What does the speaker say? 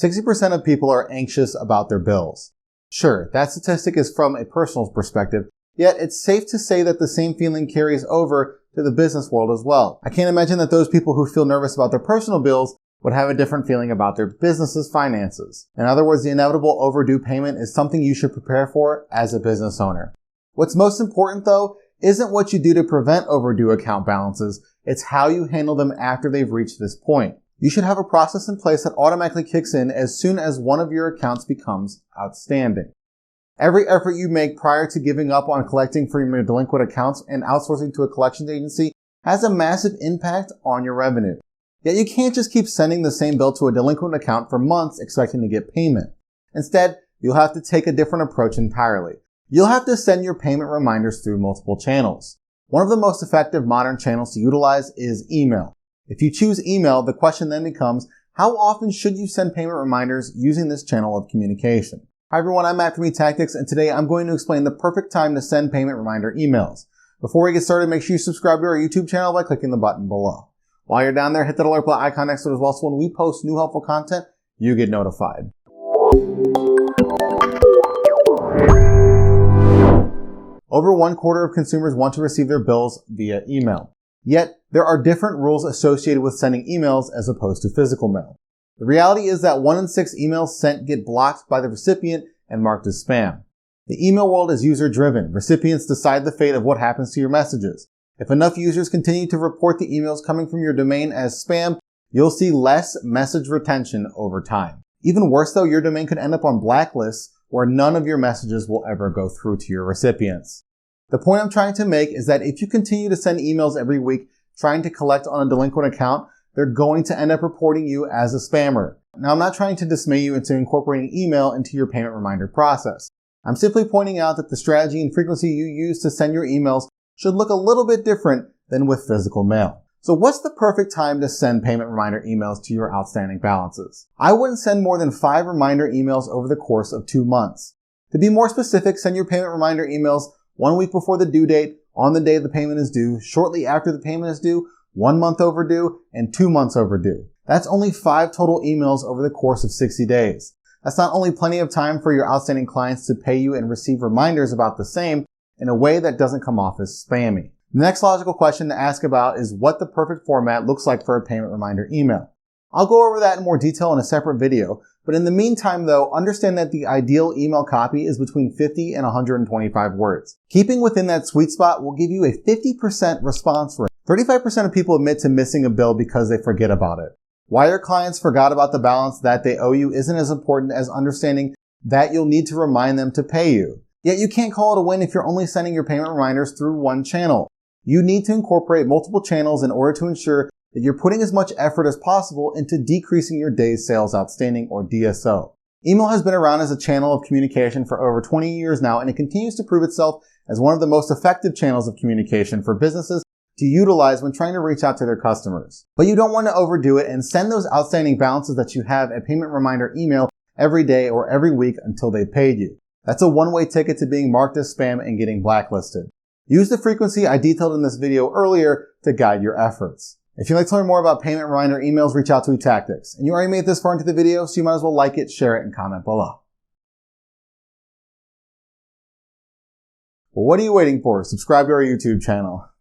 60% of people are anxious about their bills. Sure, that statistic is from a personal perspective, yet it's safe to say that the same feeling carries over to the business world as well. I can't imagine that those people who feel nervous about their personal bills would have a different feeling about their business's finances. In other words, the inevitable overdue payment is something you should prepare for as a business owner. What's most important though isn't what you do to prevent overdue account balances, it's how you handle them after they've reached this point. You should have a process in place that automatically kicks in as soon as one of your accounts becomes outstanding. Every effort you make prior to giving up on collecting from your delinquent accounts and outsourcing to a collections agency has a massive impact on your revenue. Yet you can't just keep sending the same bill to a delinquent account for months expecting to get payment. Instead, you'll have to take a different approach entirely. You'll have to send your payment reminders through multiple channels. One of the most effective modern channels to utilize is email. If you choose email, the question then becomes, how often should you send payment reminders using this channel of communication? Hi everyone, I'm Matt from eTactics, and today I'm going to explain the perfect time to send payment reminder emails. Before we get started, make sure you subscribe to our YouTube channel by clicking the button below. While you're down there, hit that alert bell icon next to it as well, so when we post new helpful content, you get notified. Over 1/4 of consumers want to receive their bills via email. Yet, there are different rules associated with sending emails as opposed to physical mail. The reality is that 1 in 6 emails sent get blocked by the recipient and marked as spam. The email world is user-driven. Recipients decide the fate of what happens to your messages. If enough users continue to report the emails coming from your domain as spam, you'll see less message retention over time. Even worse though, your domain could end up on blacklists where none of your messages will ever go through to your recipients. The point I'm trying to make is that if you continue to send emails every week trying to collect on a delinquent account, they're going to end up reporting you as a spammer. Now, I'm not trying to dismay you into incorporating email into your payment reminder process. I'm simply pointing out that the strategy and frequency you use to send your emails should look a little bit different than with physical mail. So what's the perfect time to send payment reminder emails to your outstanding balances? I wouldn't send more than 5 reminder emails over the course of 2 months. To be more specific, send your payment reminder emails 1 week before the due date, on the day the payment is due, shortly after the payment is due, 1 month overdue, and 2 months overdue. That's only 5 total emails over the course of 60 days. That's not only plenty of time for your outstanding clients to pay you and receive reminders about the same in a way that doesn't come off as spammy. The next logical question to ask about is what the perfect format looks like for a payment reminder email. I'll go over that in more detail in a separate video, but in the meantime though, understand that the ideal email copy is between 50 and 125 words. Keeping within that sweet spot will give you a 50% response rate. 35% of people admit to missing a bill because they forget about it. Why your clients forgot about the balance that they owe you isn't as important as understanding that you'll need to remind them to pay you. Yet you can't call it a win if you're only sending your payment reminders through one channel. You need to incorporate multiple channels in order to ensure that you're putting as much effort as possible into decreasing your days sales outstanding, or DSO. Email has been around as a channel of communication for over 20 years now, and it continues to prove itself as one of the most effective channels of communication for businesses to utilize when trying to reach out to their customers. But you don't want to overdo it and send those outstanding balances that you have a payment reminder email every day or every week until they paid you. That's a one-way ticket to being marked as spam and getting blacklisted. Use the frequency I detailed in this video earlier to guide your efforts. If you'd like to learn more about payment reminder emails, reach out to eTactics. And you already made it this far into the video, so you might as well like it, share it, and comment below. Well, what are you waiting for? Subscribe to our YouTube channel.